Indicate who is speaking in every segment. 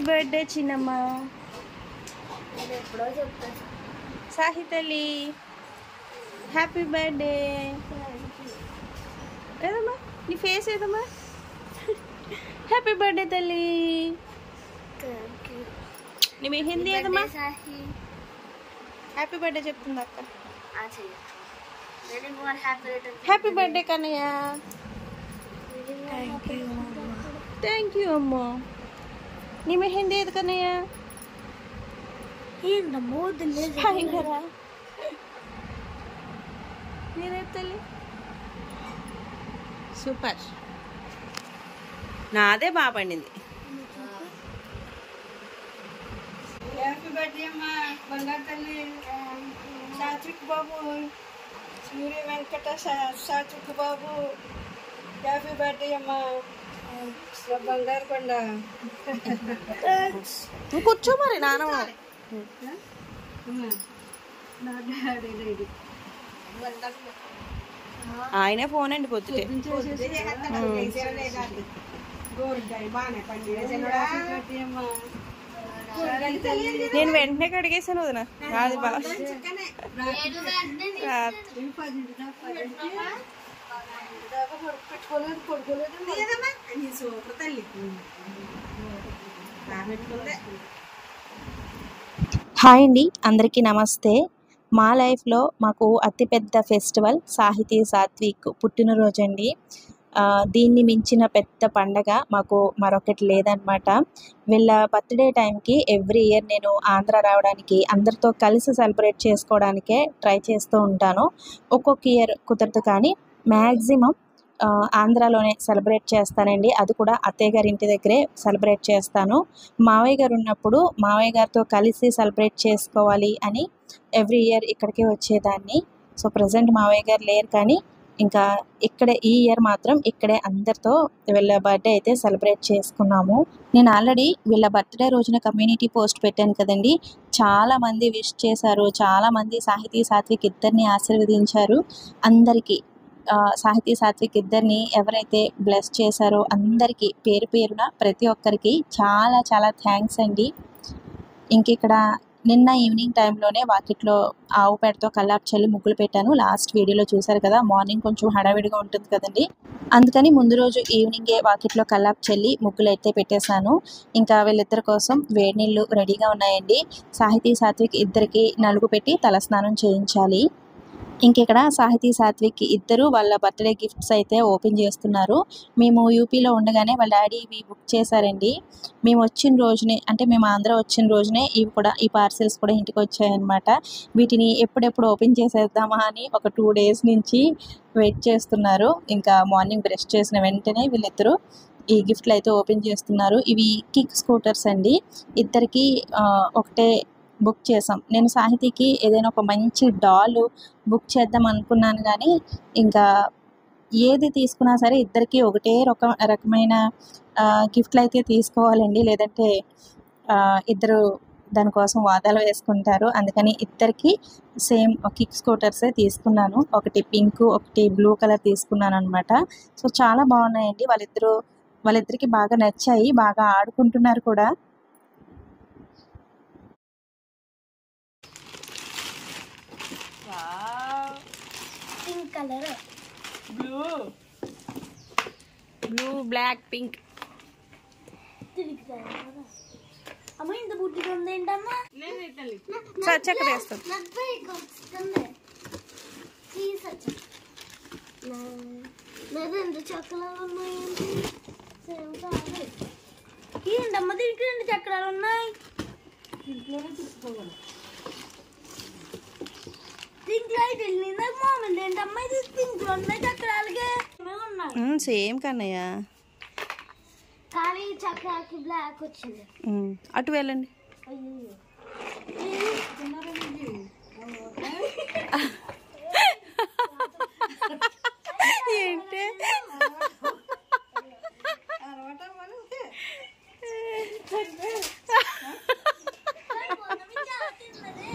Speaker 1: Birthday చిన్నమ్మ. సాహి తల్లి happy birthday. ఏదమ్మా నీ ఫేస్ ఏదమ్మా? హ్యాపీ బర్త్డే తల్లి. నీ హిందీ ఏదమ్మా? హ్యాపీ బర్త్డే చెప్తుంది అక్క. Happy birthday Kannayya. Thank you అమ్మా. నీ హిందీ ఏది కన్నయ్య? తల్లి సూపర్. నాదే బాగా పండింది.
Speaker 2: హ్యాపీ బర్త్డే అమ్మా బంగారు తల్లి. సాత్విక్ బాబు, సూర్య వెంకట సాత్విక్ బాబు హ్యాపీ బర్త్డే అమ్మా. బంగారు కొండ
Speaker 1: కూర్చో మరి నాన్న. ఆయనే ఫోన్ అండి పొద్దుటే. నేను వెంటనే కడిగేసాను వదిన. అది బాగా హాయ్ అండి, అందరికీ నమస్తే. మా లైఫ్లో మాకు అతిపెద్ద ఫెస్టివల్ సాహితీ సాత్విక్ పుట్టినరోజు అండి. దీన్ని మించిన పెద్ద పండగ మాకు మరొకటి లేదనమాట. వీళ్ళ బర్త్డే టైంకి ఎవ్రీ ఇయర్ నేను ఆంధ్ర రావడానికి, అందరితో కలిసి సెలబ్రేట్ చేసుకోవడానికే ట్రై చేస్తూ ఉంటాను. ఒక్కొక్క ఇయర్ కుదరదు కానీ మ్యాక్సిమం ఆంధ్రాలోనే సెలబ్రేట్ చేస్తానండి. అది కూడా అత్తయ్య గారి ఇంటి దగ్గరే సెలబ్రేట్ చేస్తాను. మావయ్య గారు ఉన్నప్పుడు మావయ్య గారితో కలిసి సెలబ్రేట్ చేసుకోవాలి అని ఎవ్రీ ఇయర్ ఇక్కడికే వచ్చేదాన్ని. సో ప్రజెంట్ మావయ్య గారు లేరు కానీ ఇంకా ఇక్కడే ఈ ఇయర్ మాత్రం ఇక్కడే అందరితో వీళ్ళ బర్త్డే అయితే సెలబ్రేట్ చేసుకున్నాము. నేను ఆల్రెడీ వీళ్ళ బర్త్డే రోజున కమ్యూనిటీ పోస్ట్ పెట్టాను కదండి. చాలామంది విష్ చేశారు. చాలామంది సాహితీ సాత్విక్ ఇద్దరిని ఆశీర్వదించారు. అందరికీ సాహితీ సాత్విక్ ఇద్దరిని ఎవరైతే బ్లెస్ చేశారో అందరికీ పేరు పేరున ప్రతి ఒక్కరికి చాలా చాలా థ్యాంక్స్ అండి. ఇంకిక్కడ నిన్న ఈవినింగ్ టైంలోనే వాకిట్లో ఆవు పేడతో కల్లాపు చల్లి ముగ్గులు పెట్టాను. లాస్ట్ వీడియోలో చూశారు కదా. మార్నింగ్ కొంచెం హడావిడిగా ఉంటుంది కదండి, అందుకని ముందు రోజు ఈవినింగే వాకిట్లో కల్లాపు చల్లి ముగ్గులు అయితే పెట్టేశాను. ఇంకా వీళ్ళిద్దరి కోసం వేడి నీళ్ళు రెడీగా ఉన్నాయండి. సాహితీ సాత్విక్ ఇద్దరికి నలుగు పెట్టి తలస్నానం చేయించాలి. ఇంకిక్కడ సాహితీ సాత్విక్ ఇద్దరు వాళ్ళ బర్త్డే గిఫ్ట్స్ అయితే ఓపెన్ చేస్తున్నారు. మేము యూపీలో ఉండగానే వాళ్ళ డాడీ ఇవి బుక్ చేశారండి. మేము వచ్చిన రోజునే, అంటే మేము ఆంధ్ర వచ్చిన రోజునే ఈ పార్సిల్స్ కూడా ఇంటికి వచ్చాయన్నమాట. వీటిని ఎప్పుడెప్పుడు ఓపెన్ చేసేద్దామా అని ఒక 2 days నుంచి వెయిట్ చేస్తున్నారు. ఇంకా మార్నింగ్ బ్రష్ చేసిన వెంటనే వీళ్ళిద్దరూ ఈ గిఫ్ట్లు అయితే ఓపెన్ చేస్తున్నారు. ఇవి కిక్ స్కూటర్స్ అండి. ఇద్దరికి ఒకటే బుక్ చేసాం. నేను సాహితీకి ఏదైనా ఒక మంచి డాల్ బుక్ చేద్దాం అనుకున్నాను కానీ ఇంకా ఏది తీసుకున్నా సరే ఇద్దరికి ఒకటే రకమైన గిఫ్ట్లు అయితే తీసుకోవాలండి, లేదంటే ఇద్దరు దానికోసం వాదాలు వేసుకుంటారు. అందుకని ఇద్దరికి సేమ్ కిక్ స్కూటర్సే తీసుకున్నాను. ఒకటి పింక్, ఒకటి బ్లూ కలర్ తీసుకున్నాను అనమాట. సో చాలా బాగున్నాయండి. వాళ్ళిద్దరికి బాగా నచ్చాయి, బాగా ఆడుకుంటున్నారు కూడా.
Speaker 3: Colour
Speaker 1: blue black pink.
Speaker 3: అమ్మ ఇంత బుడ్డిగా ఉంది ఏంటమ్మా?
Speaker 1: చక్కగా వేస్తాం.
Speaker 3: ఎంత చక్రాలు ఉన్నాయండి? ఏంటమ్మా దీనికి 2 చక్రాలు ఉన్నాయి.
Speaker 1: సేమ్ కన్నయ్య,
Speaker 3: కానీ చక్రాకి బ్లాక్ వచ్చింది.
Speaker 1: అటు వెళ్ళండి. ఏంటి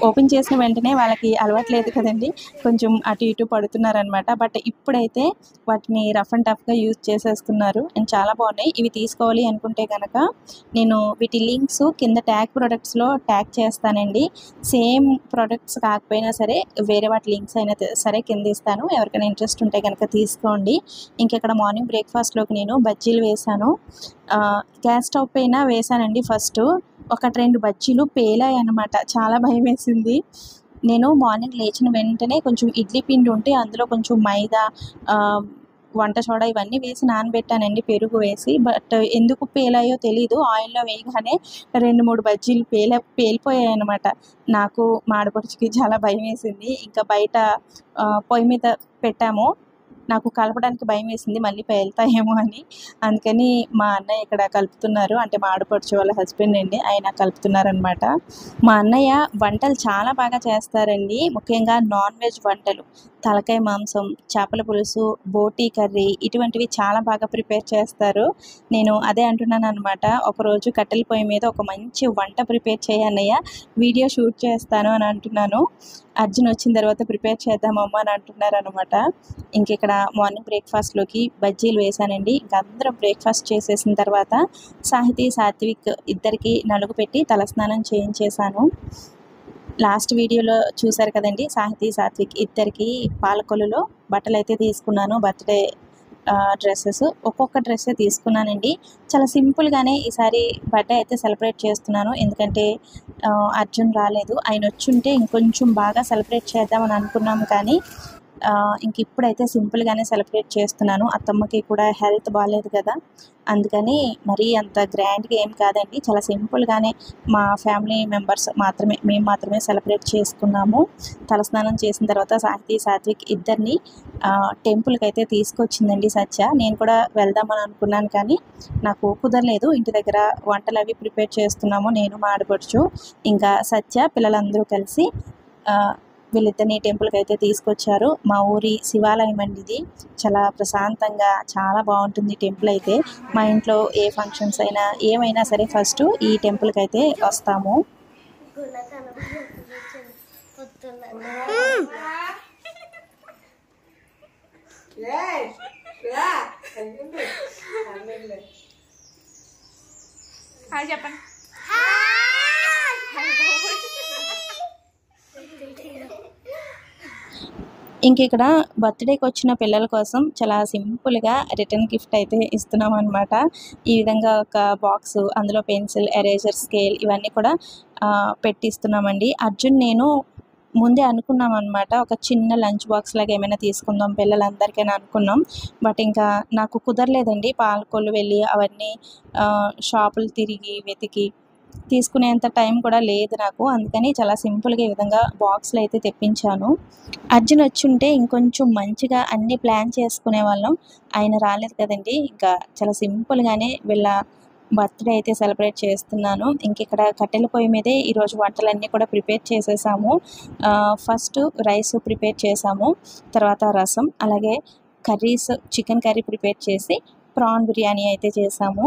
Speaker 1: ఓపెన్ చేసిన వెంటనే వాళ్ళకి అలవాట్లేదు కదండి, కొంచెం అటు ఇటు పడుతున్నారనమాట. బట్ ఇప్పుడైతే వాటిని రఫ్ అండ్ టఫ్గా యూజ్ చేసేస్తున్నారు అండ్ చాలా బాగున్నాయి. ఇవి తీసుకోవాలి అనుకుంటే కనుక నేను వీటి లింక్స్ కింద ట్యాగ్ ప్రొడక్ట్స్లో ట్యాగ్ చేస్తానండి. సేమ్ ప్రొడక్ట్స్ కాకపోయినా సరే వేరే వాటి లింక్స్ అయినా సరే కింద ఇస్తాను, ఎవరికైనా ఇంట్రెస్ట్ ఉంటే కనుక తీసుకోండి. ఇంకెక్కడ మార్నింగ్ బ్రేక్ఫాస్ట్లోకి నేను బజ్జీలు వేసాను. గ్యాస్ స్టవ్ పైన వేసానండి. ఫస్ట్ 1-2 బజ్జీలు పేలాయి అన్నమాట. చాలా భయం వేసింది. నేను మార్నింగ్ లేచిన వెంటనే కొంచెం ఇడ్లీ పిండి ఉంటే అందులో కొంచెం మైదా, వంట సోడా ఇవన్నీ వేసి నానబెట్టానండి, పెరుగు వేసి. బట్ ఎందుకు పేలాయో తెలీదు, ఆయిల్లో వేయగానే 2-3 బజ్జీలు పేలిపోయాయి అన్నమాట. నాకు మా ఆడపడుచుకి చాలా భయం వేసింది. ఇంకా బయట పొయ్యి మీద పెట్టాము. నాకు కలపడానికి భయం వేసింది మళ్ళీ పేలుతాయేమో అని. అందుకని మా అన్నయ్య ఇక్కడ కలుపుతున్నారు, అంటే మా ఆడపడుచు వాళ్ళ హస్బెండ్ అండి, ఆయన కలుపుతున్నారనమాట. మా అన్నయ్య వంటలు చాలా బాగా చేస్తారండి, ముఖ్యంగా నాన్ వెజ్ వంటలు. తలకాయ మాంసం, చేపల పులుసు, బోటీ కర్రీ ఇటువంటివి చాలా బాగా ప్రిపేర్ చేస్తారు. నేను అదే అంటున్నాను అనమాట. ఒకరోజు కట్టెల పొయ్యి మీద ఒక మంచి వంట ప్రిపేర్ చేయన్నయ్య, వీడియో షూట్ చేస్తాను అని అంటున్నాను. అర్జున్ వచ్చిన తర్వాత ప్రిపేర్ చేద్దామమ్మా అని అంటున్నారు అనమాట. ఇంకిక్కడ మార్నింగ్ బ్రేక్ఫాస్ట్లోకి బజ్జీలు వేసానండి. ఇంకా అందరం బ్రేక్ఫాస్ట్ చేసేసిన తర్వాత సాహితీ, సాత్విక్ ఇద్దరికి నలుగు పెట్టి తలస్నానం చేయించేశాను. లాస్ట్ వీడియోలో చూసారు కదండి, సాహితీ, సాత్విక్ ఇద్దరికి పాలకొల్లులో బట్టలు అయితే తీసుకున్నాను. బర్త్డే డ్రెస్సెస్ ఒక్కొక్క డ్రెస్సే తీసుకున్నానండి. చాలా సింపుల్గానే ఈసారి బర్త్డే అయితే సెలబ్రేట్ చేస్తున్నాను. ఎందుకంటే అర్జున్ రాలేదు, ఆయన వచ్చుంటే ఇంకొంచెం బాగా సెలబ్రేట్ చేద్దామని అనుకున్నాము. కానీ ఇంక ఇప్పుడైతే సింపుల్గానే సెలబ్రేట్ చేస్తున్నాను. అత్తమ్మకి కూడా హెల్త్ బాగాలేదు కదా, అందుకని మరీ అంత గ్రాండ్గా ఏం కాదండి, చాలా సింపుల్గానే మా ఫ్యామిలీ మెంబర్స్ మేము మాత్రమే సెలబ్రేట్ చేసుకున్నాము. తలస్నానం చేసిన తర్వాత సాహితీ, సాత్విక్ ఇద్దరిని టెంపుల్కి అయితే తీసుకొచ్చిందండి సత్య. నేను కూడా వెళ్దామని అనుకున్నాను కానీ నాకు కుదరలేదు. ఇంటి దగ్గర వంటలు అవి ప్రిపేర్ చేస్తున్నాము, నేను మా ఆడపడుచు ఇంకా సత్య, పిల్లలందరూ కలిసి వీళ్ళిద్దరిని టెంపుల్కి అయితే తీసుకొచ్చారు. మా ఊరి శివాలయం అండి ఇది, చాలా ప్రశాంతంగా చాలా బాగుంటుంది టెంపుల్ అయితే. మా ఇంట్లో ఏ ఫంక్షన్స్ అయినా ఏమైనా సరే ఫస్ట్ ఈ టెంపుల్కి అయితే వస్తాము.
Speaker 4: చెప్పండి.
Speaker 1: ఇంక ఇక్కడ బర్త్డేకి వచ్చిన పిల్లల కోసం చాలా సింపుల్గా రిటర్న్ గిఫ్ట్ అయితే ఇస్తున్నాం అనమాట. ఈ విధంగా ఒక బాక్స్, అందులో పెన్సిల్, ఎరేజర్, స్కేల్ ఇవన్నీ కూడా పెట్టిస్తున్నామండి. అర్జున్ నేను ముందే అనుకున్నాం అనమాట, ఒక చిన్న లంచ్ బాక్స్ లాగా ఏమైనా తీసుకుందాం పిల్లలందరికైనా అనుకున్నాం. బట్ ఇంకా నాకు కుదరలేదండి, పాలకొల్లు వెళ్ళి అవన్నీ షాపులు తిరిగి వెతికి తీసుకునేంత టైం కూడా లేదు నాకు. అందుకని చాలా సింపుల్గా ఈ విధంగా బాక్స్లో అయితే తెప్పించాను. అర్జున్ వచ్చుంటే ఇంకొంచెం మంచిగా అన్నీ ప్లాన్ చేసుకునే వాళ్ళం, ఆయన రాలేదు కదండి. ఇంకా చాలా సింపుల్గానే వీళ్ళ బర్త్డే అయితే సెలబ్రేట్ చేస్తున్నాను. ఇంక ఇక్కడ కట్టెల పొయ్యి మీదే ఈరోజు వంటలన్నీ కూడా ప్రిపేర్ చేసేసాము. ఫస్ట్ రైస్ ప్రిపేర్ చేసాము, తర్వాత రసం, అలాగే కర్రీస్, చికెన్ కర్రీ ప్రిపేర్ చేసి ప్రాన్ బిర్యానీ అయితే చేసాము.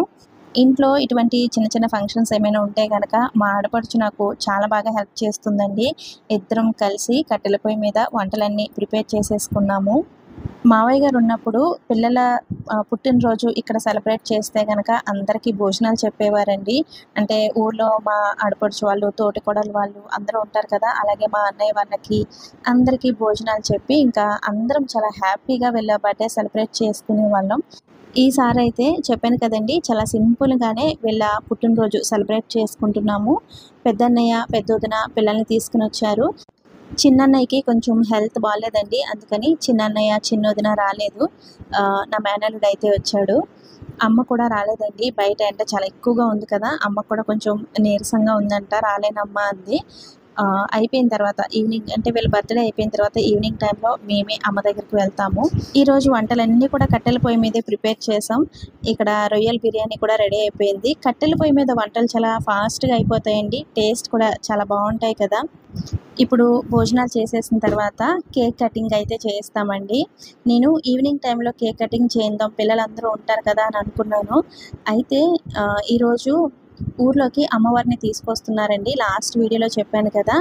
Speaker 1: ఇంట్లో ఇటువంటి చిన్న చిన్న ఫంక్షన్స్ ఏమైనా ఉంటే కనుక మా ఆడపడుచు నాకు చాలా బాగా హెల్ప్ చేస్తుందండి. ఇద్దరం కలిసి కట్టెల పొయ్యి మీద వంటలన్నీ ప్రిపేర్ చేసేసుకున్నాము. మావయ్య గారు ఉన్నప్పుడు పిల్లల పుట్టినరోజు ఇక్కడ సెలబ్రేట్ చేస్తే కనుక అందరికీ భోజనాలు చెప్పేవారండి. అంటే ఊర్లో మా ఆడపడుచు వాళ్ళు, తోటికోడలు వాళ్ళు అందరూ ఉంటారు కదా, అలాగే మా అన్నయ్య వాళ్ళకి అందరికీ భోజనాలు చెప్పి ఇంకా అందరం చాలా హ్యాపీగా వీళ్ళ బర్త్డే సెలబ్రేట్ చేసుకునే వాళ్ళం. ఈసారి అయితే చెప్పాను కదండి, చాలా సింపుల్గానే వీళ్ళ పుట్టినరోజు సెలబ్రేట్ చేసుకుంటున్నాము. పెద్దన్నయ్య, పెద్దొదిన పిల్లల్ని తీసుకుని వచ్చారు. చిన్నన్నయ్యకి కొంచెం హెల్త్ బాగాలేదండి, అందుకని చిన్నన్నయ్య, చిన్నొదిన రాలేదు. నా మేనల్లుడు అయితే వచ్చాడు. అమ్మ కూడా రాలేదండి, బయట ఎండ చాలా ఎక్కువగా ఉంది కదా, అమ్మ కూడా కొంచెం నీరసంగా ఉందంట, రాలేనమ్మా అంది. అయిపోయిన తర్వాత ఈవినింగ్, అంటే వీళ్ళ బర్త్డే అయిపోయిన తర్వాత ఈవినింగ్ టైంలో మేమే అమ్మ దగ్గరికి వెళ్తాము. ఈరోజు వంటలన్నీ కూడా కట్టెల పొయ్యి మీదే ప్రిపేర్ చేసాం. ఇక్కడ రొయ్యల బిర్యానీ కూడా రెడీ అయిపోయింది. కట్టెల పొయ్యి మీద వంటలు చాలా ఫాస్ట్గా అయిపోతాయండి, టేస్ట్ కూడా చాలా బాగుంటాయి కదా. ఇప్పుడు భోజనాలు చేసేసిన తర్వాత కేక్ కటింగ్ అయితే చేస్తామండి. నేను ఈవినింగ్ టైంలో కేక్ కటింగ్ చేద్దాం, పిల్లలందరూ ఉంటారు కదా అని అనుకున్నాను. అయితే ఈరోజు ఊర్లోకి అమ్మవారిని తీసుకొస్తున్నారండి. లాస్ట్ వీడియోలో చెప్పాను కదా,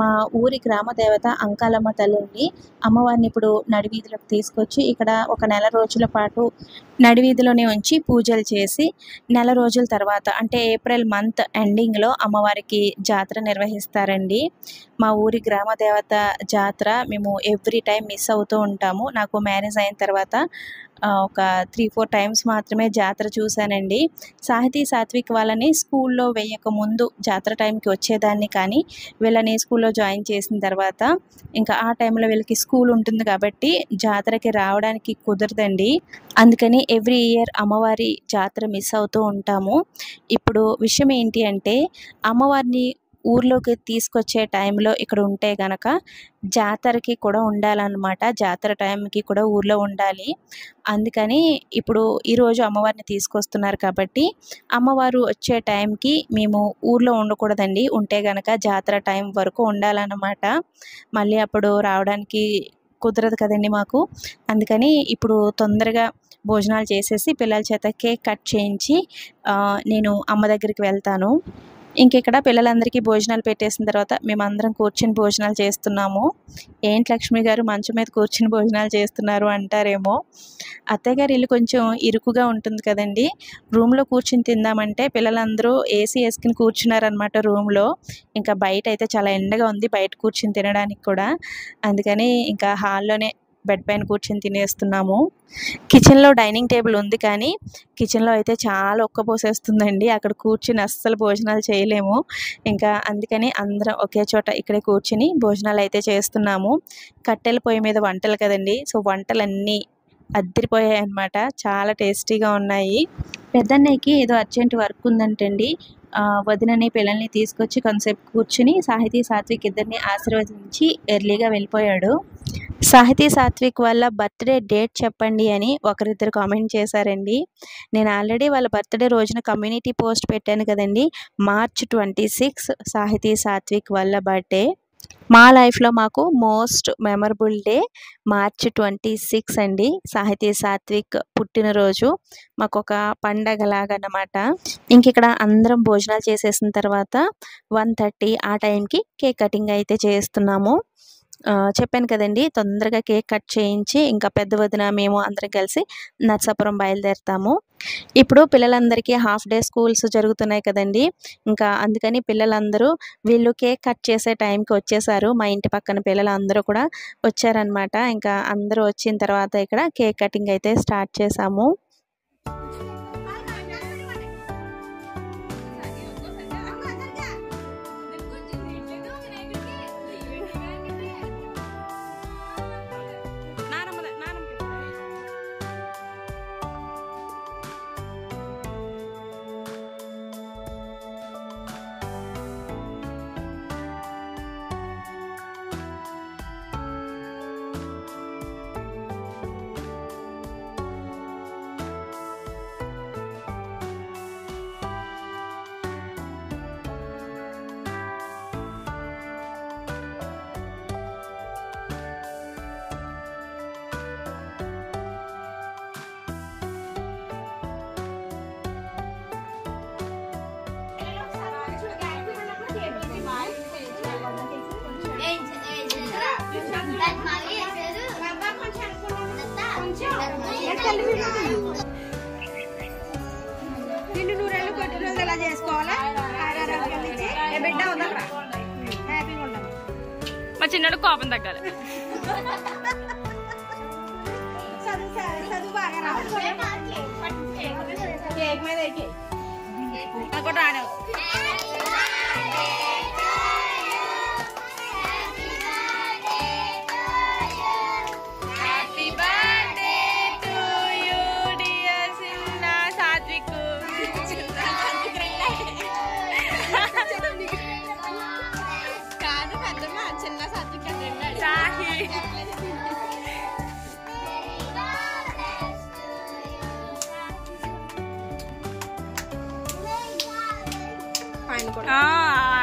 Speaker 1: మా ఊరి గ్రామ దేవత అంకాలమ్మ తల్లిని అమ్మవారిని ఇప్పుడు నడివీధిలోకి తీసుకొచ్చి ఇక్కడ ఒక నెల రోజుల పాటు నడివీధిలోనే ఉంచి పూజలు చేసి నెల రోజుల తర్వాత అంటే ఏప్రిల్ మంత్ ఎండింగ్లో అమ్మవారికి జాతర నిర్వహిస్తారండి. మా ఊరి గ్రామ దేవత జాతర మేము ఎవ్రీ టైం మిస్ అవుతూ ఉంటాము. నాకు మ్యారేజ్ అయిన తర్వాత ఒక 3-4 టైమ్స్ మాత్రమే జాతర చూశానండి. సాహితీ సాత్విక్ వాళ్ళని స్కూల్లో వేయక ముందు జాతర టైంకి వచ్చేదాన్ని, కానీ వీళ్ళని స్కూల్లో జాయిన్ చేసిన తర్వాత ఇంకా ఆ టైంలో వీళ్ళకి స్కూల్ ఉంటుంది కాబట్టి జాతరకి రావడానికి కుదరదండి. అందుకని ఎవ్రీ ఇయర్ అమ్మవారి జాతర మిస్ అవుతూ ఉంటాము. ఇప్పుడు విషయం ఏంటి అంటే, అమ్మవారిని ఊర్లోకి తీసుకొచ్చే టైంలో ఇక్కడ ఉంటే గనక జాతరకి కూడా ఉండాలన్నమాట. జాతర టైంకి కూడా ఊర్లో ఉండాలి. అందుకని ఇప్పుడు ఈరోజు అమ్మవారిని తీసుకొస్తున్నారు కాబట్టి అమ్మవారు వచ్చే టైంకి మేము ఊర్లో ఉండకూడదండి. ఉంటే గనక జాతర టైం వరకు ఉండాలన్నమాట. మళ్ళీ అప్పుడు రావడానికి కుదరదు కదండి మాకు. అందుకని ఇప్పుడు తొందరగా భోజనాలు చేసేసి పిల్లల చేత కేక్ కట్ చేయించి నేను అమ్మ దగ్గరికి వెళ్తాను. ఇంకెక్కడ పిల్లలందరికీ భోజనాలు పెట్టేసిన తర్వాత మేమందరం కూర్చుని భోజనాలు చేస్తున్నాము. ఏంటి లక్ష్మి గారు మంచం మీద కూర్చుని భోజనాలు చేస్తున్నారు అంటారేమో. అత్తయ్య గారి ఇల్లు కొంచెం ఇరుకుగా ఉంటుంది కదండి. రూమ్లో కూర్చుని తిందామంటే పిల్లలందరూ ఏసీ వేసుకుని కూర్చున్నారనమాట రూమ్లో. ఇంకా బయట అయితే చాలా ఎండగా ఉంది బయట కూర్చుని తినడానికి కూడా. అందుకని ఇంకా హాల్లోనే బెడ్ పైన కూర్చొని తినేస్తున్నాము. కిచెన్లో డైనింగ్ టేబుల్ ఉంది, కానీ కిచెన్లో అయితే చాలా ఉక్కపోసేస్తుందండి. అక్కడ కూర్చుని అస్సలు భోజనాలు చేయలేము. ఇంకా అందుకని అందరం ఒకే చోట ఇక్కడే కూర్చుని భోజనాలు అయితే చేస్తున్నాము. కట్టెల పొయ్యి మీద వంటలు కదండి, సో వంటలన్నీ అద్దరిపోయాయి అన్నమాట. చాలా టేస్టీగా ఉన్నాయి. పెద్దన్నయ్యకి ఏదో అర్జెంట్ వర్క్ ఉందంటండి. వదినని పిల్లల్ని తీసుకొచ్చి కొంతసేపు కూర్చుని సాహితీ సాత్విక్ ఇద్దరిని ఆశీర్వదించి ఎర్లీగా వెళ్ళిపోయాడు. సాహితీ సాత్విక్ వాళ్ళ బర్త్డే డేట్ చెప్పండి అని ఒకరిద్దరు కామెంట్ చేశారండి. నేను ఆల్రెడీ వాళ్ళ బర్త్డే రోజున కమ్యూనిటీ పోస్ట్ పెట్టాను కదండి. March 26 సాహితీ సాత్విక్ వాళ్ళ బర్త్డే. మా లైఫ్లో మాకు మోస్ట్ మెమరబుల్ డే March 26 అండి. సాహితీ సాత్విక్ పుట్టినరోజు మాకు ఒక పండగలాగా అన్నమాట. ఇంకిక్కడ అందరం భోజనాలు చేసేసిన తర్వాత 1:30 ఆ టైంకి కేక్ కటింగ్ అయితే చేస్తున్నాము. చెప్పాను కదండి, తొందరగా కేక్ కట్ చేయించి ఇంకా పెద్ద వదిన మేము అందరం కలిసి నర్సాపురం బయలుదేరుతాము. ఇప్పుడు పిల్లలందరికీ హాఫ్ డే స్కూల్స్ జరుగుతున్నాయి కదండి. ఇంకా అందుకని పిల్లలందరూ వీళ్ళు కేక్ కట్ చేసే టైంకి వచ్చేసారు. మా ఇంటి పక్కన పిల్లలందరూ కూడా వచ్చారనమాట. ఇంకా అందరూ వచ్చిన తర్వాత ఇక్కడ కేక్ కటింగ్ అయితే స్టార్ట్ చేసాము.
Speaker 2: నిన్ను నూరెళ్ళు కొట్టిన ఎలా చేసుకోవాలా బిడ్డ ఉందక్కడ హ్యాపీగా ఉండాలి.
Speaker 4: మా చిన్నడు కోపం తగ్గాలి.
Speaker 2: చదువు బాగా రావాలి. కేక్ మీద నాకు రానే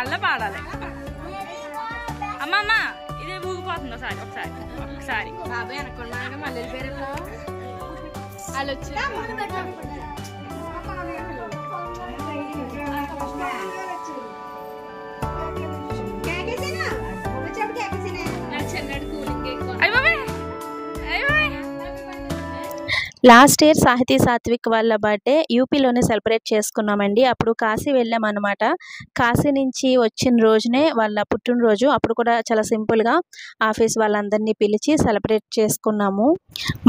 Speaker 4: అలా పాడాలి. అమ్మమ్మ ఇది ఊగిపోతుంది ఒకసారి
Speaker 2: బాబాయ్ అనుకున్నా మళ్ళీ పేరులో వాళ్ళు వచ్చి
Speaker 1: లాస్ట్ ఇయర్ సాహితీ సాత్విక్ వాళ్ళ బర్త్డే యూపీలోనే సెలబ్రేట్ చేసుకున్నామండి. అప్పుడు కాశీ వెళ్ళామన్నమాట. కాశీ నుంచి వచ్చిన రోజునే వాళ్ళ పుట్టినరోజు. అప్పుడు కూడా చాలా సింపుల్గా ఆఫీస్ వాళ్ళందరినీ పిలిచి సెలబ్రేట్ చేసుకున్నాము.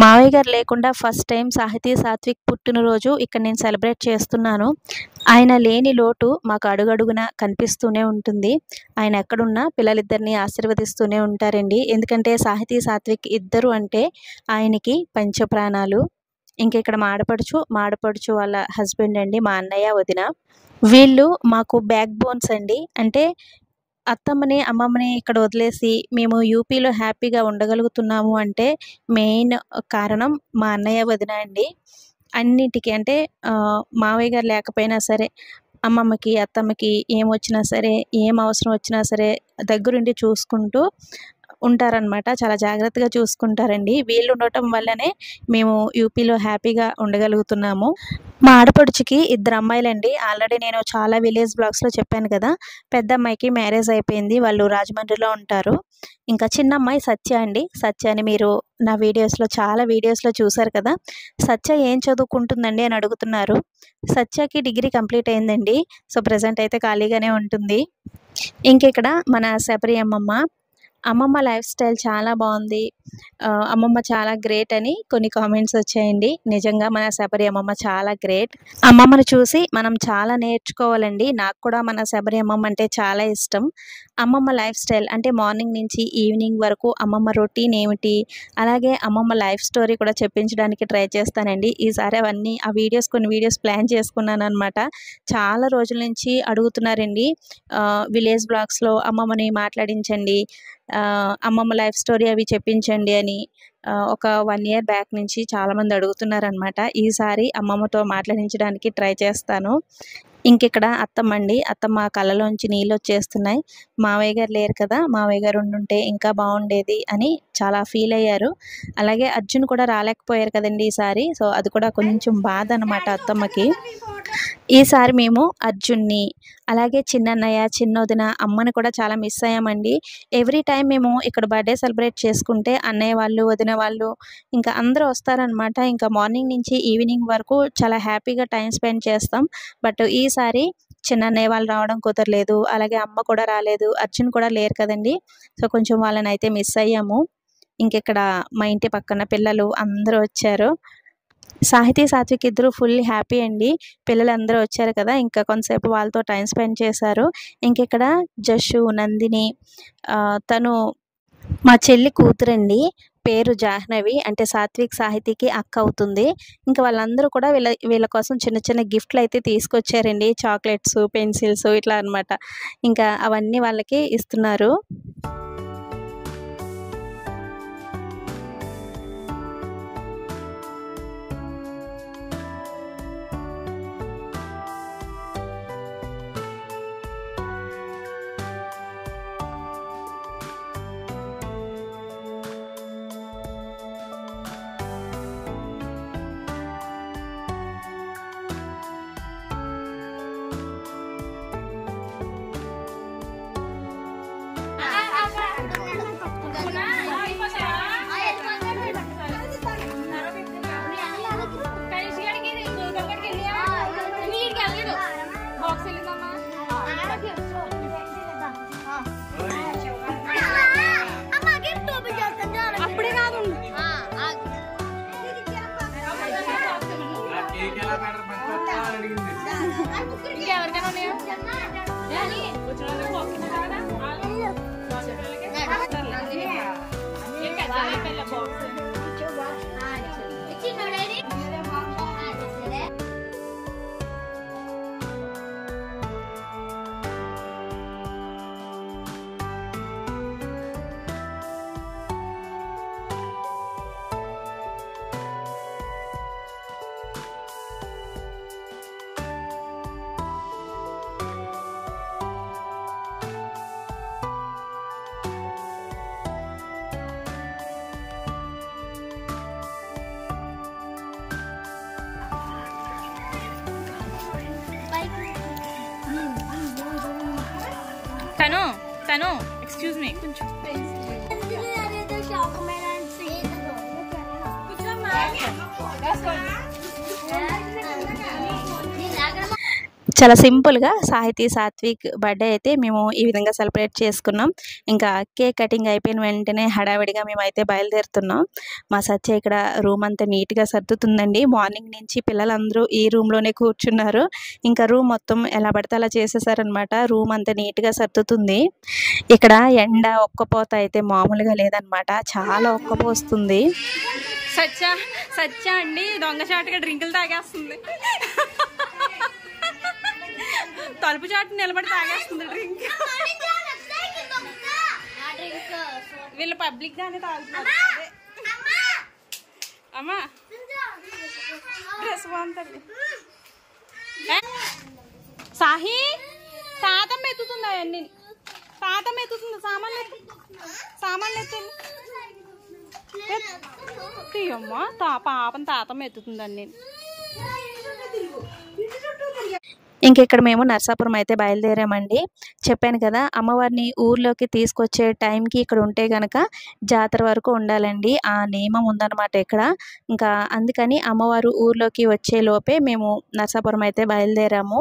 Speaker 1: మావయ్య గారు లేకుండా ఫస్ట్ టైం సాహితీ సాత్విక్ పుట్టినరోజు ఇక్కడ నేను సెలబ్రేట్ చేస్తున్నాను. ఆయన లేని లోటు మాకు అడుగడుగున కనిపిస్తూనే ఉంటుంది. ఆయన ఎక్కడున్నా పిల్లలిద్దరిని ఆశీర్వదిస్తూనే ఉంటారండి. ఎందుకంటే సాహితీ సాత్విక్ ఇద్దరు అంటే ఆయనకి పంచప్రాణాలు. ఇంక ఇక్కడ మాడపడుచు వాళ్ళ హస్బెండ్ అండి, మా అన్నయ్య వదిన. వీళ్ళు మాకు బ్యాక్ బోన్స్ అండి. అంటే అత్తమ్మని అమ్మమ్మని ఇక్కడ వదిలేసి మేము యూపీలో హ్యాపీగా ఉండగలుగుతున్నాము అంటే మెయిన్ కారణం మా అన్నయ్య వదిన అండి. అన్నిటికీ అంటే మావయ్య గారు లేకపోయినా సరే అమ్మమ్మకి అత్తమ్మకి ఏమొచ్చినా సరే ఏం అవసరం వచ్చినా సరే దగ్గరుండి చూసుకుంటూ ఉంటారనమాట. చాలా జాగ్రత్తగా చూసుకుంటారండి. వీళ్ళు ఉండటం వల్లనే మేము యూపీలో హ్యాపీగా ఉండగలుగుతున్నాము. మా ఆడపడుచుకి 2 అమ్మాయిలండి. ఆల్రెడీ నేను చాలా విలేజ్ బ్లాగ్స్లో చెప్పాను కదా. పెద్ద అమ్మాయికి మ్యారేజ్ అయిపోయింది, వాళ్ళు రాజమండ్రిలో ఉంటారు. ఇంకా చిన్న అమ్మాయి సత్య అండి. సత్యని మీరు నా చాలా వీడియోస్లో చూసారు కదా. సత్య ఏం చదువుకుంటుందండి అని అడుగుతున్నారు. సత్యకి డిగ్రీ కంప్లీట్ అయిందండి. సో ప్రజెంట్ అయితే ఖాళీగానే ఉంటుంది. ఇంకిక్కడ మన శబరి అమ్మమ్మ లైఫ్ స్టైల్ చాలా బాగుంది, అమ్మమ్మ చాలా గ్రేట్ అని కొన్ని కామెంట్స్ వచ్చాయండి. నిజంగా మన శబరి అమ్మమ్మ చాలా గ్రేట్. అమ్మమ్మను చూసి మనం చాలా నేర్చుకోవాలండి. నాకు కూడా మన శబరి అమ్మమ్మ అంటే చాలా ఇష్టం. అమ్మమ్మ లైఫ్ స్టైల్ అంటే మార్నింగ్ నుంచి ఈవినింగ్ వరకు అమ్మమ్మ రొటీన్ ఏమిటి, అలాగే అమ్మమ్మ లైఫ్ స్టోరీ కూడా చెప్పించడానికి ట్రై చేస్తానండి. ఈసారి కొన్ని వీడియోస్ ప్లాన్ చేసుకున్నాను అనమాట. చాలా రోజుల నుంచి అడుగుతున్నారండి విలేజ్ బ్లాగ్స్లో అమ్మమ్మని మాట్లాడించండి, అమ్మమ్మ లైఫ్ స్టోరీ అవి చెప్పించండి అని. ఒక 1 year బ్యాక్ నుంచి చాలామంది అడుగుతున్నారనమాట. ఈసారి అమ్మమ్మతో మాట్లాడించడానికి ట్రై చేస్తాను. ఇంకిక్కడ అత్తమ్మ కళ్ళలోంచి నీళ్ళు వచ్చేస్తున్నాయి. మావయ్య గారు లేరు కదా, మావయ్య గారు ఉండుంటే ఇంకా బాగుండేది అని చాలా ఫీల్ అయ్యారు. అలాగే అర్జున్ కూడా రాలేకపోయారు కదండి ఈసారి. సో అది కూడా కొంచెం బాధ అనమాట అత్తమ్మకి. ఈసారి మేము అర్జున్ని, అలాగే చిన్నన్నయ్య, చిన్నొదిన, అమ్మని కూడా చాలా మిస్ అయ్యామండి. ఎవ్రీ టైం మేము ఇక్కడ బర్త్డే సెలబ్రేట్ చేసుకుంటే అన్నయ్య వాళ్ళు, వదిన వాళ్ళు ఇంకా అందరూ వస్తారనమాట. ఇంకా మార్నింగ్ నుంచి ఈవినింగ్ వరకు చాలా హ్యాపీగా టైం స్పెండ్ చేస్తాం. బట్ ఈసారి చిన్నన్నయ్య వాళ్ళు రావడం కుదరలేదు, అలాగే అమ్మ కూడా రాలేదు, అర్జున్ కూడా లేరు కదండి. సో కొంచెం వాళ్ళని అయితే మిస్ అయ్యాము. ఇంకెక్కడ మా ఇంటి పక్కన పిల్లలు అందరూ వచ్చారు. సాహితీ సాత్విక్ ఇద్దరు ఫుల్ హ్యాపీ అండి. పిల్లలందరూ వచ్చారు కదా, ఇంకా కొంతసేపు వాళ్ళతో టైం స్పెండ్ చేశారు. ఇంకెక్కడ జషు, నందిని, తను మా చెల్లి కూతురండి, పేరు జాహ్నవి. అంటే సాత్విక్ సాహితీకి అక్క అవుతుంది. ఇంకా వాళ్ళందరూ కూడా వీళ్ళ కోసం చిన్న చిన్న గిఫ్ట్లు అయితే తీసుకొచ్చారండి. చాక్లెట్స్, పెన్సిల్స్ ఇట్లా అనమాట. ఇంకా అవన్నీ వాళ్ళకి ఇస్తున్నారు.
Speaker 4: తను ఎక్స్క్యూజ్ మీ కొంచెం
Speaker 1: చాలా సింపుల్గా సాహితీ సాత్విక్ బర్త్డే అయితే మేము ఈ విధంగా సెలబ్రేట్ చేసుకున్నాం. ఇంకా కేక్ కటింగ్ అయిపోయిన వెంటనే హడావిడిగా మేమైతే బయలుదేరుతున్నాం. మా సత్య ఇక్కడ రూమ్ అంతా నీట్గా సర్దుతుందండి. మార్నింగ్ నుంచి పిల్లలందరూ ఈ రూమ్లోనే కూర్చున్నారు. ఇంకా రూమ్ మొత్తం ఎలా పడితే అలా చేసేసారనమాట. రూమ్ అంతా నీట్గా సర్దుతుంది. ఇక్కడ ఎండ ఒక్కపోత అయితే మామూలుగా లేదనమాట. చాలా ఒక్కపోస్తుంది.
Speaker 4: సత్య అండి దొంగచాటుగా డ్రింకులు తాగేస్తుంది. తలుపు చాటు నిలబడి తాగేస్తుంది డ్రింక్. వీళ్ళు పబ్లిక్ గానే తాగుతున్నారు. అమ్మా డ్రెస్ బాగుంటుంది. సాహి తాతం ఎత్తుతుంది అవన్నీ. తాతం ఎత్తుతుంది. సామాన్లు తీయమ్మా పాపం తాతం ఎత్తుతుంది అన్ని.
Speaker 1: ఇంక ఇక్కడ మేము నర్సాపురం అయితే బయలుదేరామండి. చెప్పాను కదా, అమ్మవారిని ఊర్లోకి తీసుకొచ్చే టైంకి ఇక్కడ ఉంటే కనుక జాతర వరకు ఉండాలండి. ఆ నియమం ఉందన్నమాట ఇక్కడ. ఇంకా అందుకని అమ్మవారు ఊర్లోకి వచ్చే లోపే మేము నర్సాపురం అయితే బయలుదేరాము.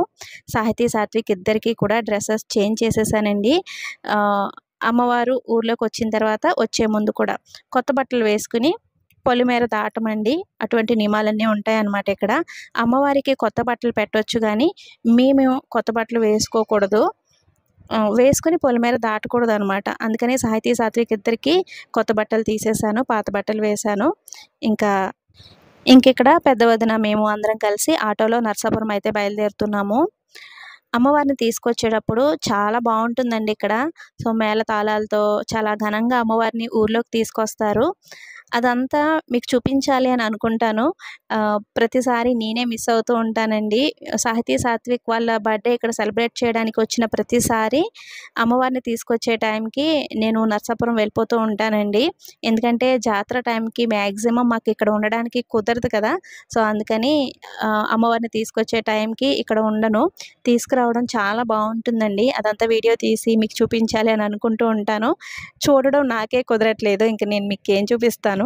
Speaker 1: సాహితీ సాత్విక్ ఇద్దరికి కూడా డ్రెస్సెస్ చేంజ్ చేసేసానండి. అమ్మవారు ఊర్లోకి వచ్చిన తర్వాత వచ్చే ముందు కూడా కొత్త బట్టలు వేసుకుని పొలిమేర దాటమండి. అటువంటి నియమాలన్నీ ఉంటాయన్నమాట ఇక్కడ. అమ్మవారికి కొత్త బట్టలు పెట్టవచ్చు కానీ మేము కొత్త బట్టలు వేసుకోకూడదు. వేసుకుని పొలిమేర దాటకూడదు అనమాట. అందుకని సాహితీ సాత్విక్ ఇద్దరికి కొత్త బట్టలు తీసేసాను, పాత బట్టలు వేశాను. ఇంకిక్కడ పెద్ద వదిన మేము అందరం కలిసి ఆటోలో నర్సాపురం అయితే బయలుదేరుతున్నాము. అమ్మవారిని తీసుకొచ్చేటప్పుడు చాలా బాగుంటుందండి ఇక్కడ. సో మేళ తాళాలతో చాలా ఘనంగా అమ్మవారిని ఊర్లోకి తీసుకొస్తారు. అదంతా మీకు చూపించాలి అని అనుకుంటాను. ప్రతిసారి నేనే మిస్ అవుతూ ఉంటానండి. సాహితీ సాత్విక్ వాళ్ళ బర్త్డే ఇక్కడ సెలబ్రేట్ చేయడానికి వచ్చిన ప్రతిసారి అమ్మవారిని తీసుకొచ్చే టైంకి నేను నర్సాపురం వెళ్ళిపోతూ ఉంటానండి. ఎందుకంటే జాతర టైంకి మ్యాక్సిమం మాకు ఇక్కడ ఉండడానికి కుదరదు కదా. సో అందుకని అమ్మవారిని తీసుకొచ్చే టైంకి ఇక్కడ ఉండను. తీసుకురావడం చాలా బాగుంటుందండి. అదంతా వీడియో తీసి మీకు చూపించాలి అని అనుకుంటూ ఉంటాను. చూడడం నాకే కుదరట్లేదు. ఇంక నేను మీకు ఏం చూపిస్తాను.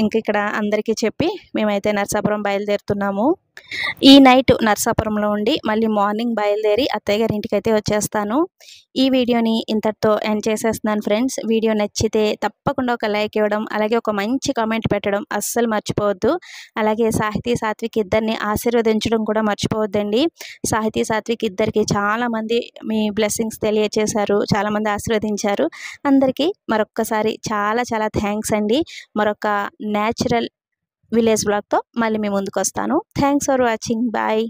Speaker 1: ఇంక ఇక్కడ అందరికీ చెప్పి మేమైతే నర్సాపురం బయలుదేరుతున్నాము. ఈ నైట్ నర్సాపురంలో ఉండి మళ్ళీ మార్నింగ్ బయలుదేరి అత్తయ్య గారి ఇంటికి అయితే వచ్చేస్తాను. ఈ వీడియోని ఇంతటితో ఎండ్ చేసేస్తున్నాను ఫ్రెండ్స్. వీడియో నచ్చితే తప్పకుండా ఒక లైక్ ఇవ్వడం, అలాగే ఒక మంచి కామెంట్ పెట్టడం అస్సలు మర్చిపోవద్దు. అలాగే సాహితీ సాత్విక్ ఇద్దరిని ఆశీర్వదించడం కూడా మర్చిపోవద్దండి. సాహితీ సాత్విక్ ఇద్దరికి చాలామంది మీ బ్లెస్సింగ్స్ తెలియచేశారు, చాలామంది ఆశీర్వదించారు. అందరికీ మరొక్కసారి చాలా చాలా థ్యాంక్స్ అండి. మరొక న్యాచురల్ విలేజ్ బ్లాగ్తో మళ్ళీ మీ ముందుకు వస్తాను. Thanks for watching. బాయ్.